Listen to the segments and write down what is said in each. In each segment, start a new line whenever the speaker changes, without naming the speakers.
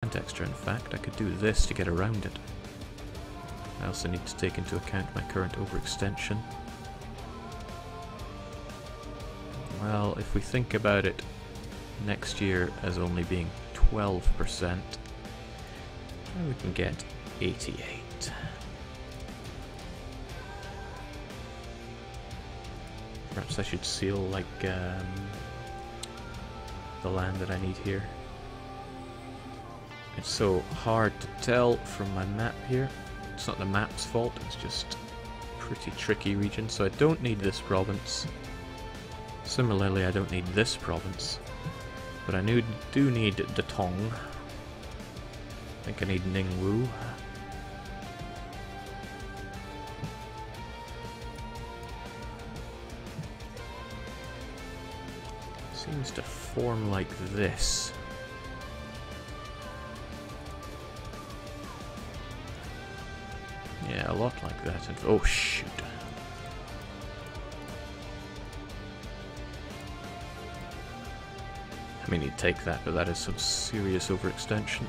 development extra, in fact. I could do this to get around it. I also need to take into account my current overextension. Well, if we think about it next year as only being 12%, we can get 88. Perhaps I should seal, like, the land that I need here. It's so hard to tell from my map here. It's not the map's fault, it's just a pretty tricky region, so I don't need this province. Similarly, I don't need this province. But I do need Datong. I think I need Ningwu. Seems to form like this. Yeah, a lot like that. And oh shoot. I mean, you'd take that, but that is some serious overextension.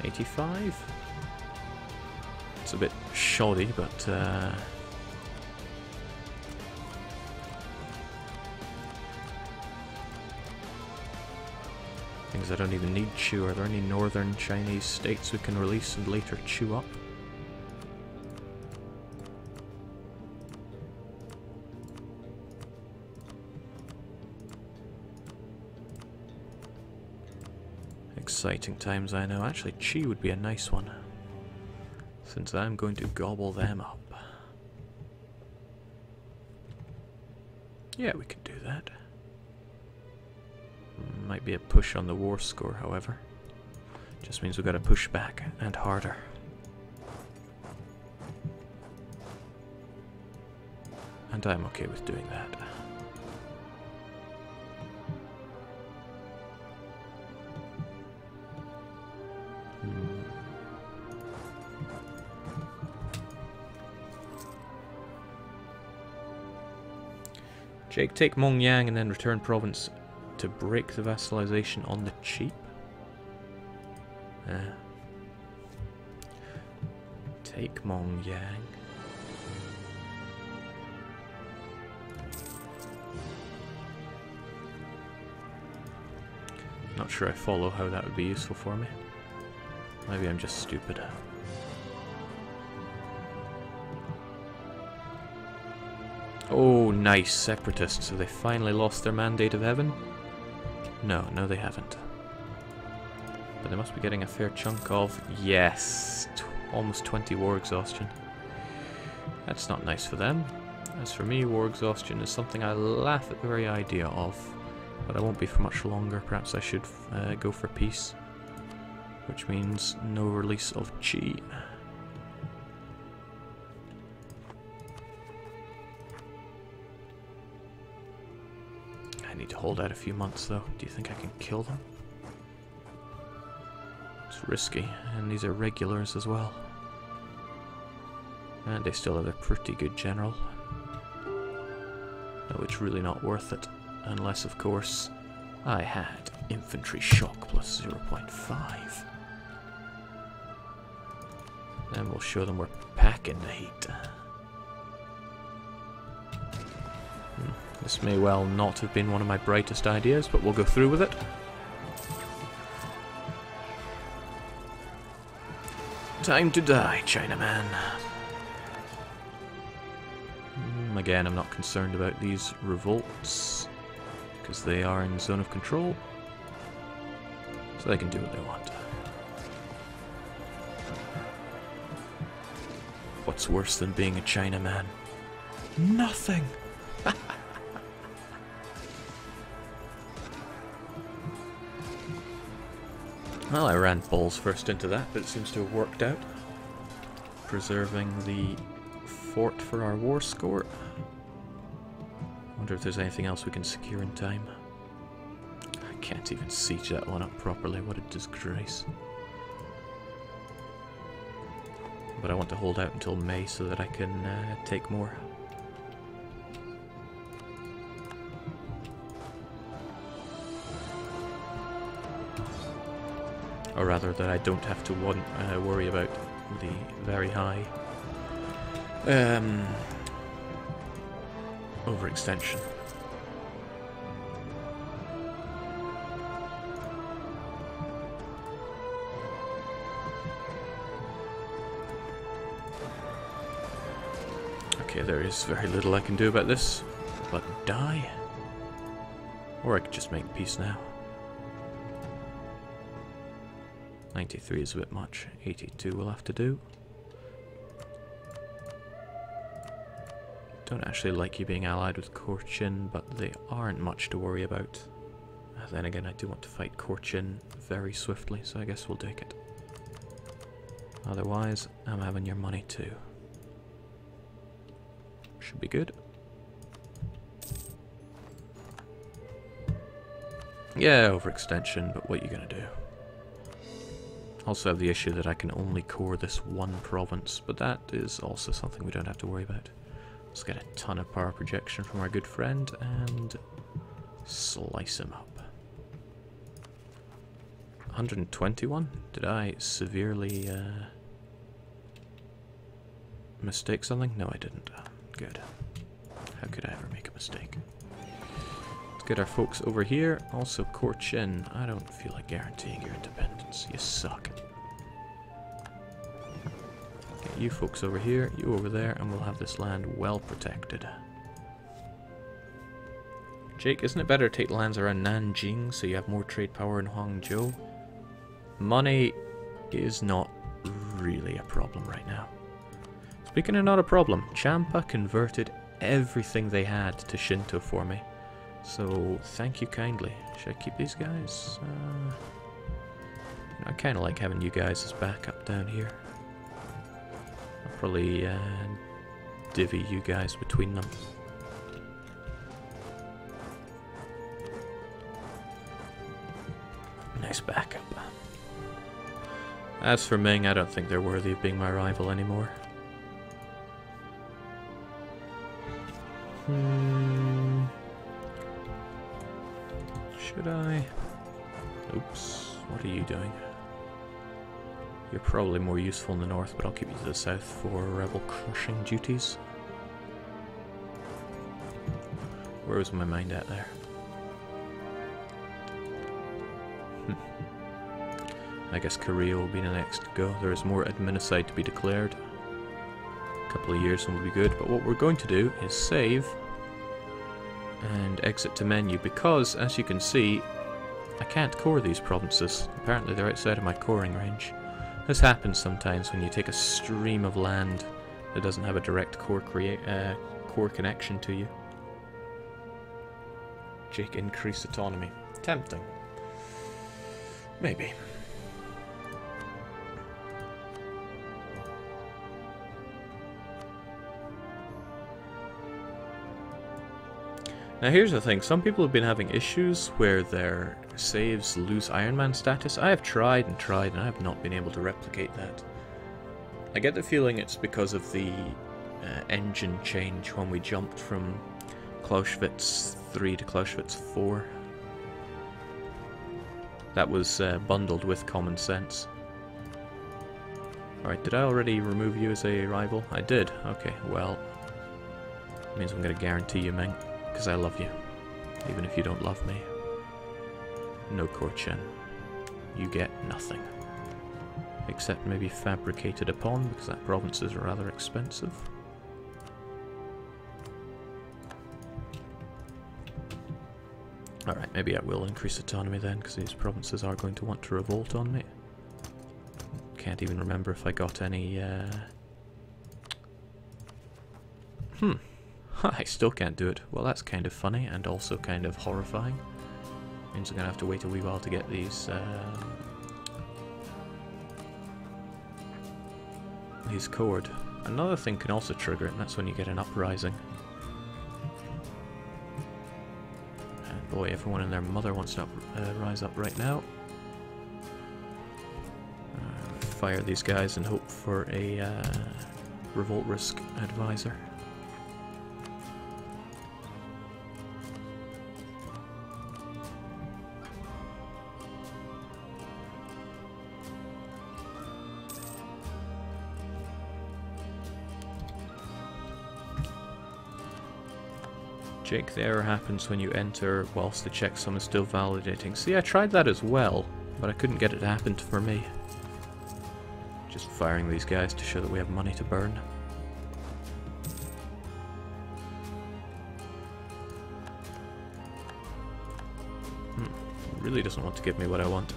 85? It's a bit shoddy, but things I don't even need chew. Are there any northern Chinese states we can release and later chew up? Exciting times, I know. Actually, Qi would be a nice one, since I'm going to gobble them up. Yeah, we can do that. Might be a push on the war score, however. Just means we've got to push back, and harder. And I'm okay with doing that. Jake, take Mongyang and then return province to break the vassalization on the cheap. Take Mongyang. Not sure I follow how that would be useful for me. Maybe I'm just stupid. Oh, nice. Separatists. Have they finally lost their mandate of heaven? No, no they haven't. But they must be getting a fair chunk of... Yes! Almost 20 war exhaustion. That's not nice for them. As for me, war exhaustion is something I laugh at the very idea of. But I won't be for much longer. Perhaps I should go for peace. Which means no release of Qi. I need to hold out a few months though. Do you think I can kill them? It's risky, and these are regulars as well. And they still have a pretty good general. No, it's really not worth it. Unless, of course, I had infantry shock plus 0.5. Then we'll show them we're packing the heat. This may well not have been one of my brightest ideas, but we'll go through with it. Time to die, Chinaman. Again, I'm not concerned about these revolts, because they are in zone of control, so they can do what they want. What's worse than being a Chinaman? Nothing! Well, I ran balls first into that, but it seems to have worked out. Preserving the fort for our war score. Wonder if there's anything else we can secure in time. I can't even siege that one up properly, what a disgrace. But I want to hold out until May so that I can take more. Or rather, that I don't have to worry about the very high overextension. Okay, there is very little I can do about this, but die? Or I could just make peace now. 93 is a bit much. 82 will have to do. Don't actually like you being allied with Korchin, but they aren't much to worry about. Then again, I do want to fight Korchin very swiftly, so I guess we'll take it. Otherwise, I'm having your money too. Should be good. Yeah, overextension, but what are you gonna do? Also have the issue that I can only core this one province, but that is also something we don't have to worry about. Let's get a ton of power projection from our good friend and slice him up. 121? Did I severely mistake something? No, I didn't. Good. How could I ever make a mistake? Let's get our folks over here. Also, Korchin. I don't feel like guaranteeing your independence. You suck. Get you folks over here, you over there, and we'll have this land well protected. Jake, isn't it better to take lands around Nanjing so you have more trade power in Hangzhou? Money is not really a problem right now. Speaking of not a problem, Champa converted everything they had to Shinto for me. So, thank you kindly. Should I keep these guys? I kind of like having you guys as backup down here. I'll probably divvy you guys between them. Nice backup. As for Ming, I don't think they're worthy of being my rival anymore. Should I? Oops. What are you doing? You're probably more useful in the north, but I'll keep you to the south for rebel crushing duties. Where was my mind at there? I guess Korea will be the next to go. There is more Adminicide to be declared. A couple of years and we'll be good, but what we're going to do is save and exit to menu, because as you can see I can't core these provinces. Apparently they're outside of my coring range. This happens sometimes when you take a stream of land that doesn't have a direct core connection to you. Jake, increase autonomy. Tempting. Maybe. Now here's the thing, some people have been having issues where their saves lose Iron Man status. I have tried and tried and I have not been able to replicate that. I get the feeling it's because of the engine change when we jumped from Clausewitz 3 to Clausewitz 4. That was bundled with common sense. Alright, did I already remove you as a rival? I did. Okay, well, it means I'm going to guarantee you, Ming. Because I love you, even if you don't love me. No Korchin. You get nothing. Except maybe fabricated upon, because that province is rather expensive. Alright, maybe I will increase autonomy then, because these provinces are going to want to revolt on me. Can't even remember if I got any, I still can't do it. Well, that's kind of funny and also kind of horrifying. Means I'm gonna have to wait a wee while to get these cored. Another thing can also trigger it, and that's when you get an uprising. And boy, everyone and their mother wants to rise up right now. Fire these guys and hope for a revolt risk advisor. Jake, the error happens when you enter whilst the checksum is still validating. See, I tried that as well, but I couldn't get it to happen for me. Just firing these guys to show that we have money to burn. Really doesn't want to give me what I want.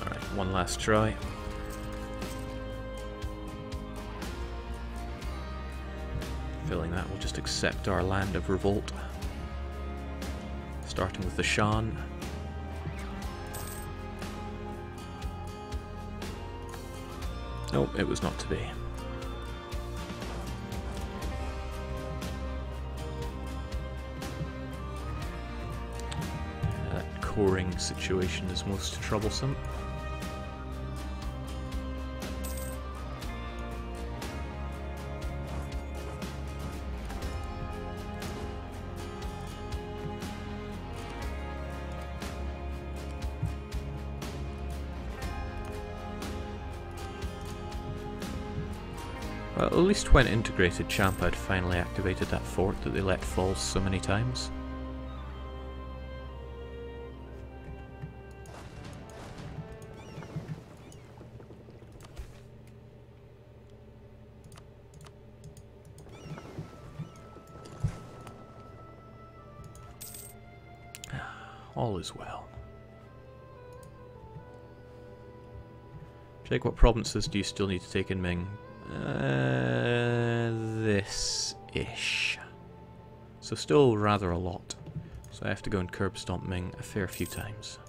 Alright, one last try. Feeling that we'll just accept our land of revolt. Starting with the Shan. Nope, it was not to be. That coring situation is most troublesome. Well, at least when integrated, Champa had finally activated that fort that they let fall so many times. All is well. Jake, what provinces do you still need to take in Ming? This-ish. So still rather a lot. So I have to go and curb stomp Ming a fair few times.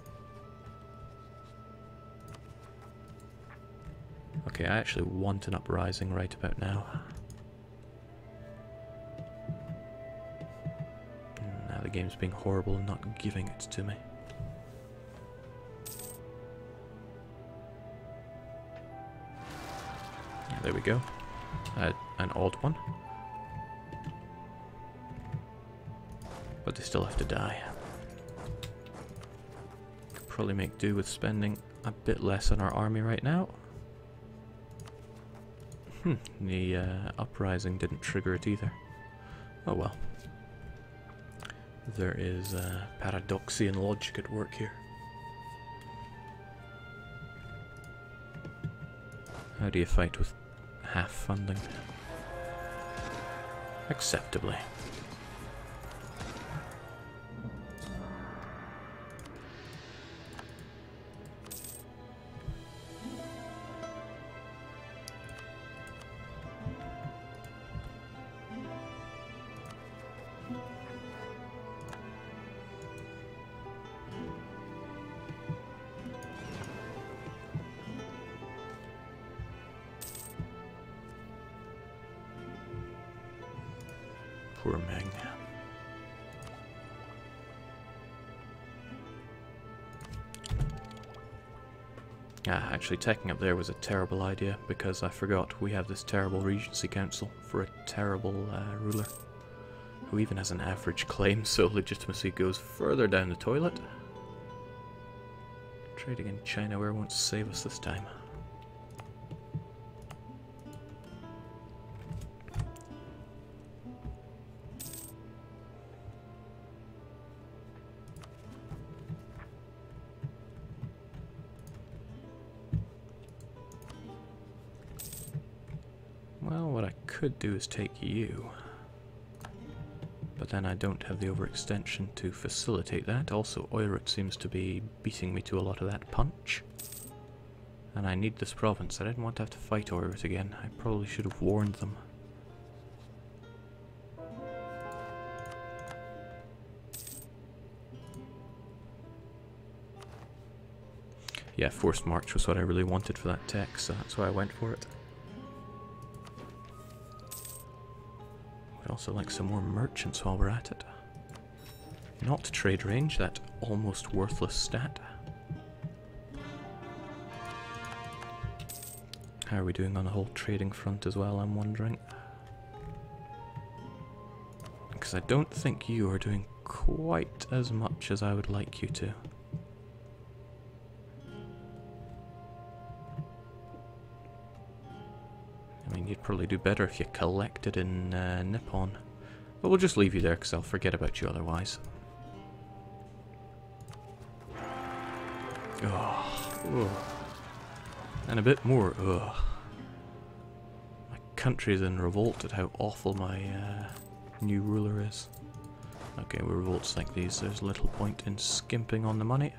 Okay, I actually want an uprising right about now. Now the game's being horrible and not giving it to me. There we go. An odd one. But they still have to die. Could probably make do with spending a bit less on our army right now. The uprising didn't trigger it either. Oh well. There is paradoxian logic at work here. How do you fight with half funding? Acceptably. Poor Ming. Actually taking up there was a terrible idea because I forgot we have this terrible Regency Council for a terrible ruler who even has an average claim, so legitimacy goes further down the toilet. Trading in China where won't save us this time. Well, what I could do is take you. But then I don't have the overextension to facilitate that. Also, Oirut seems to be beating me to a lot of that punch. And I need this province. I didn't want to have to fight Oirut again. I probably should have warned them. Yeah, forced march was what I really wanted for that tech, so that's why I went for it. I'd also like some more merchants while we're at it. Not trade range, that almost worthless stat. How are we doing on the whole trading front as well, I'm wondering? Because because I don't think you are doing quite as much as I would like you to. I mean, you'd probably do better if you collected in Nippon. But we'll just leave you there because I'll forget about you otherwise. Oh, and a bit more. Ugh. My country's in revolt at how awful my new ruler is. Okay, with revolts like these, there's little point in skimping on the money.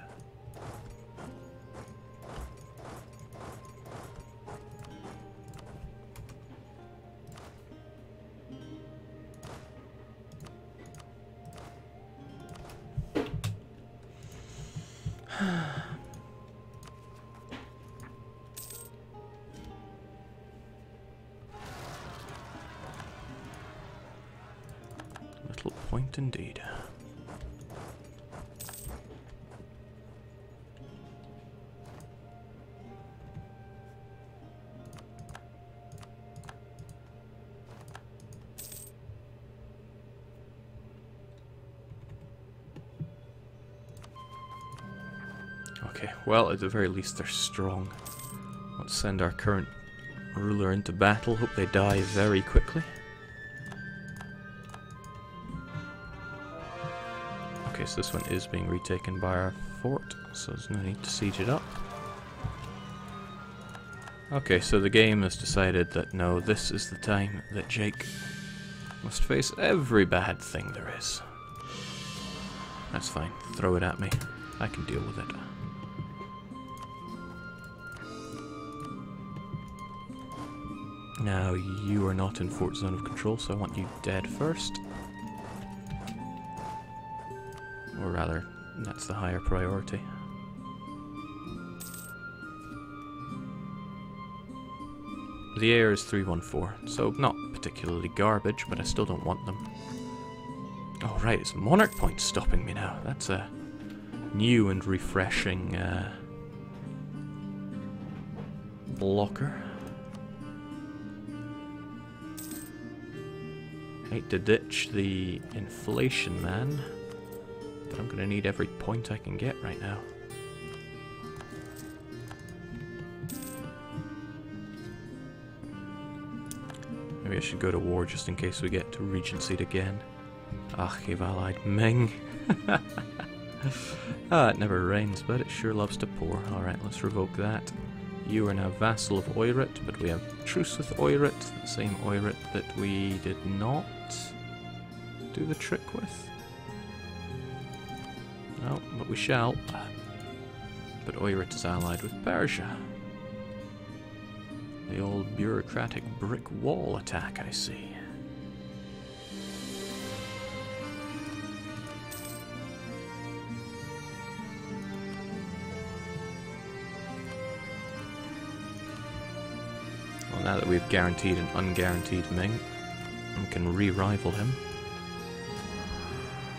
Little point indeed. Okay, well, at the very least they're strong. Let's send our current ruler into battle. Hope they die very quickly. Okay, so this one is being retaken by our fort, so there's no need to siege it up. Okay, so the game has decided that no, this is the time that Jake must face every bad thing there is. That's fine, throw it at me. I can deal with it. Now, you are not in fort zone of control, so I want you dead first. Or rather, that's the higher priority. The air is 314, so not particularly garbage, but I still don't want them. Oh right, it's Monarch Point stopping me now. That's a new and refreshing blocker. Hate to ditch the inflation man, but I'm gonna need every point I can get right now. Maybe I should go to war just in case we get to Regency again. Ah, you've allied Ming. Ah, it never rains, but it sure loves to pour. Alright, let's revoke that. You are now vassal of Oirat, but we have truce with Oirat, the same Oirat that we did not do the trick with. No, but we shall. But Oirat is allied with Persia. The old bureaucratic brick wall attack, I see. Well, now that we've guaranteed and unguaranteed Ming, we can re-rival him.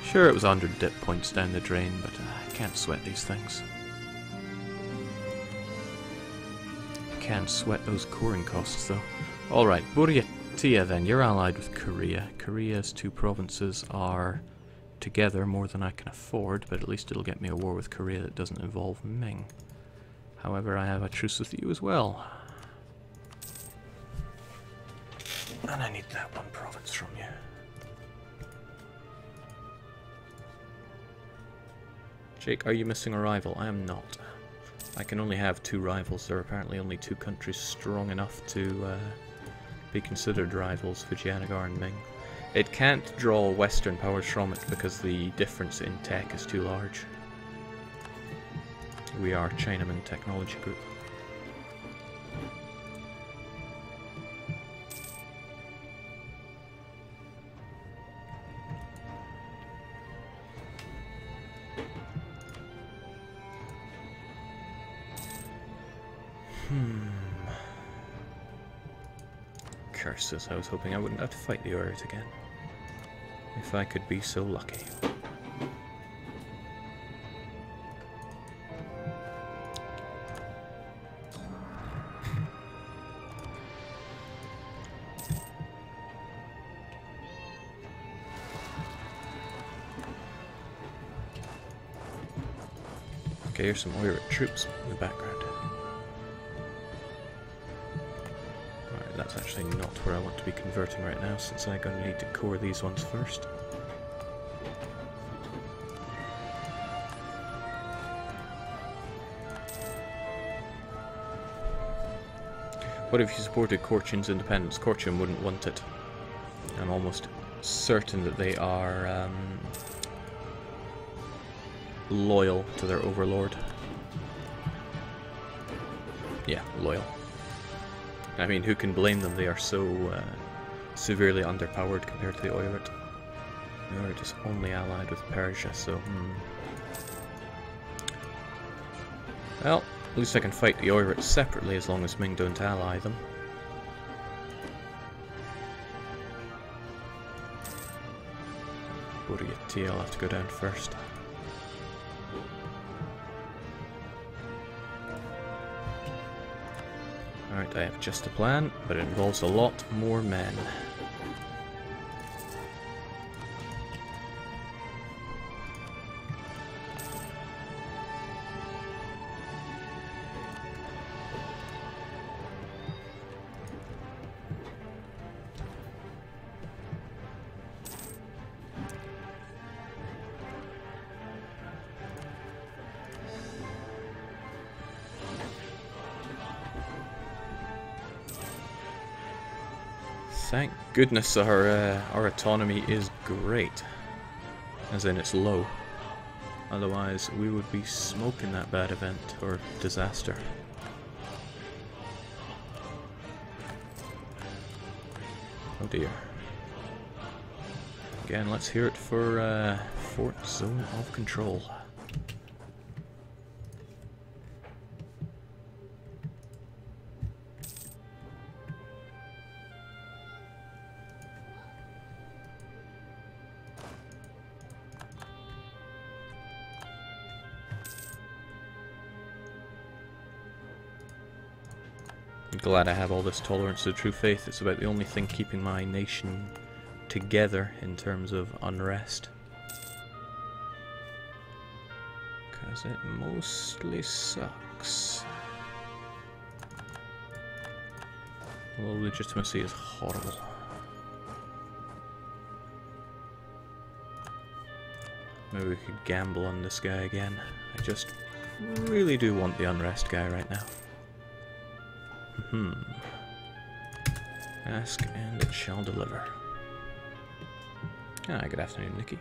Sure, it was 100 dip points down the drain, but I can't sweat these things. Can sweat those coring costs though. Alright, Buryatia then, you're allied with Korea. Korea's two provinces are together more than I can afford, but at least it'll get me a war with Korea that doesn't involve Ming. However, I have a truce with you as well. And I need that one province from you. Jake, are you missing a rival? I am not. I can only have two rivals. There are apparently only two countries strong enough to be considered rivals, Vijayanagara and Ming. It can't draw Western powers from it because the difference in tech is too large. We are Chinaman Technology Group. Curses, I was hoping I wouldn't have to fight the Oirat again. If I could be so lucky. Okay, here's some Oirat troops in the background. Alright, that's actually not where I want to be converting right now, since I'm going to need to core these ones first. What if you supported Korchin's independence? Korchin wouldn't want it. I'm almost certain that they are loyal to their overlord. Yeah, loyal. I mean, who can blame them? They are so severely underpowered compared to the Oirat. The Oirat is only allied with Persia, so well, at least I can fight the Oirat separately as long as Ming don't ally them. Buryatia, I'll have to go down first. Alright, I have just a plan, but it involves a lot more men. Thank goodness our autonomy is great, as in it's low. Otherwise we would be smoking that bad event or disaster. Oh dear. Again, let's hear it for Fort Zone of Control. I'm glad I have all this tolerance to true faith. It's about the only thing keeping my nation together in terms of unrest. Because it mostly sucks. Well, legitimacy is horrible. Maybe we could gamble on this guy again. I just really do want the unrest guy right now. Ask and it shall deliver. Ah, good afternoon, Nikki.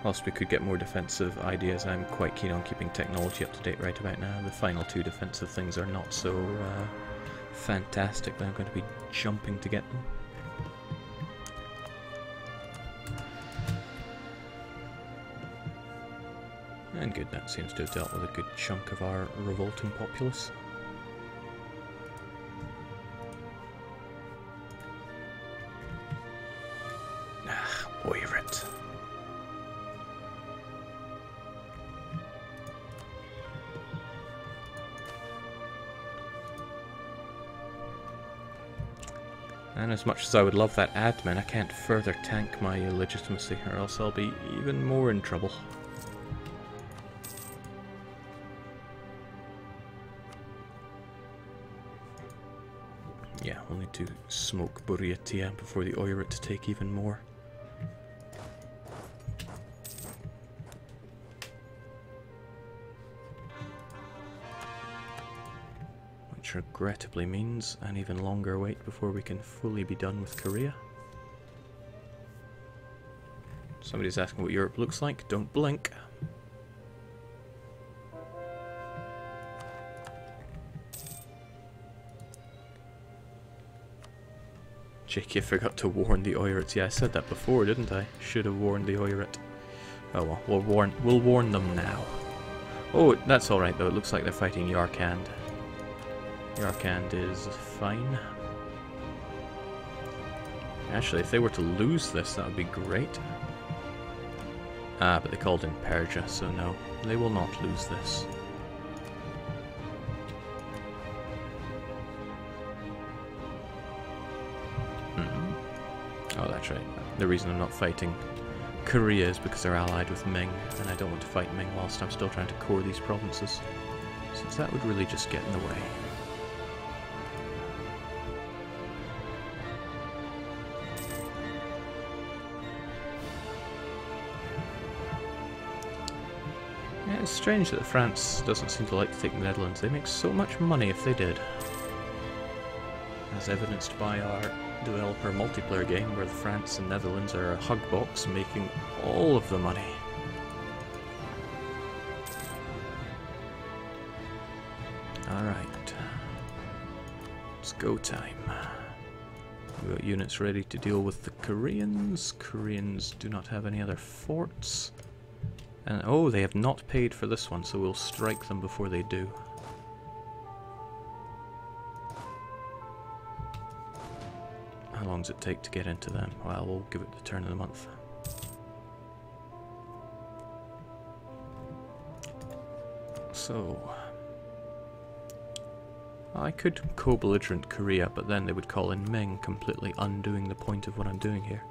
Whilst we could get more defensive ideas, I'm quite keen on keeping technology up to date right about now. The final two defensive things are not so fantastic that I'm going to be jumping to get them. And good, that seems to have dealt with a good chunk of our revolting populace. Ah, Oirat. And as much as I would love that admin, I can't further tank my illegitimacy, or else I'll be even more in trouble. Yeah, we'll need to smoke Buryatia before the Oirat to take even more. Which regrettably means an even longer wait before we can fully be done with Korea. Somebody's asking what Europe looks like. Don't blink. Jake, you forgot to warn the Oirats. Yeah, I said that before, didn't I? Should have warned the Oirat. Oh well, we'll warn them now. Oh, that's alright though. It looks like they're fighting Yarkand. Yarkand is fine. Actually, if they were to lose this, that would be great. Ah, but they called in Persia, so no. They will not lose this. Oh, that's right. The reason I'm not fighting Korea is because they're allied with Ming, and I don't want to fight Ming whilst I'm still trying to core these provinces, since that would really just get in the way. Yeah, it's strange that France doesn't seem to like to take the Netherlands. They make so much money if they did. As evidenced by our developer multiplayer game where the France and Netherlands are a hug box making all of the money. Alright. It's go time. We've got units ready to deal with the Koreans. Koreans do not have any other forts. And oh, they have not paid for this one, so we'll strike them before they do. How long does it take to get into them? Well, we'll give it the turn of the month. So, I could co-belligerent Korea, but then they would call in Ming, completely undoing the point of what I'm doing here.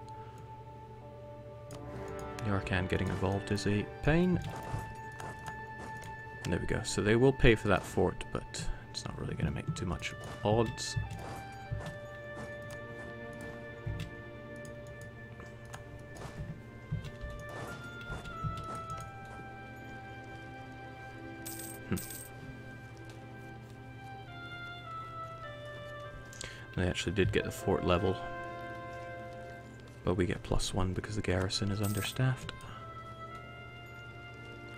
Yarkan getting involved is a pain. And there we go. So they will pay for that fort, but it's not really going to make too much odds. They actually did get the fort level, but we get +1 because the garrison is understaffed.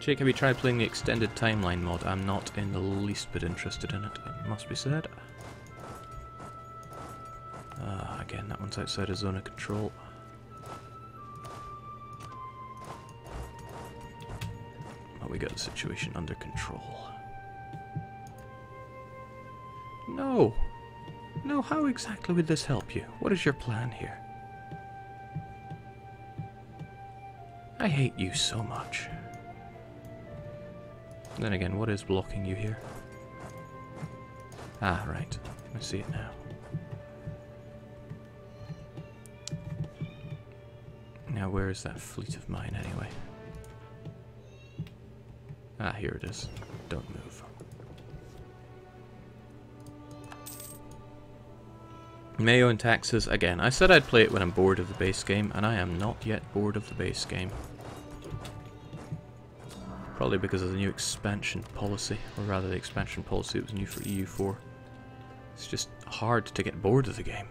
Jake, have you tried playing the extended timeline mod? I'm not in the least bit interested in it, it must be said. Again, that one's outside of zone of control. But we got the situation under control. No! No, how exactly would this help you? What is your plan here? I hate you so much. Then again, what is blocking you here? Ah, right. I see it now. Now, where is that fleet of mine anyway? Ah, here it is. Don't move. Mayo and taxes, again, I said I'd play it when I'm bored of the base game, and I am not yet bored of the base game. Probably because of the new expansion policy, or rather the expansion policy that was new for EU4. It's just hard to get bored of the game.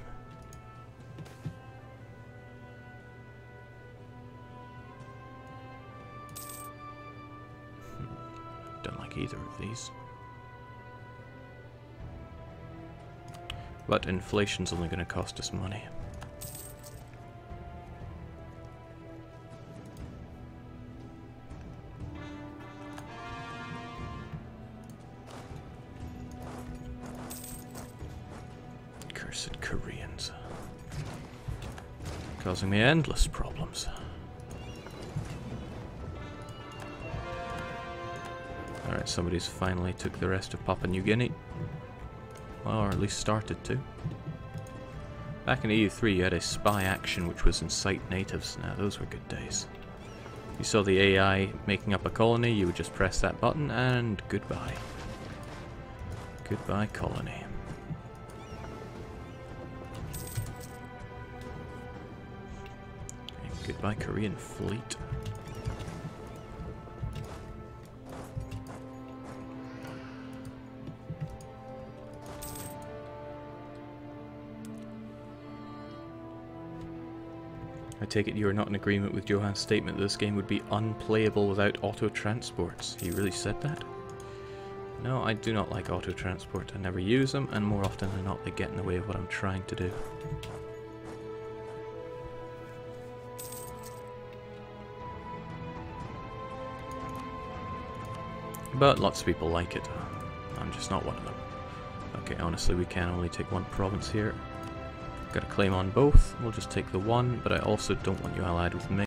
Don't like either of these. But inflation's only going to cost us money. Cursed Koreans. Causing me endless problems. Alright, somebody's finally took the rest of Papua New Guinea. Or at least started to. Back in EU3 you had a spy action which was incite natives. Now those were good days. You saw the AI making up a colony, you would just press that button and goodbye. Goodbye colony. And goodbye Korean fleet. I take it you are not in agreement with Johan's statement that this game would be unplayable without auto-transports. He really said that? No, I do not like auto-transport. I never use them, and more often than not they get in the way of what I'm trying to do. But lots of people like it. I'm just not one of them. Okay, honestly, we can only take one province here. Got a claim on both. We'll just take the one, but I also don't want you allied with me.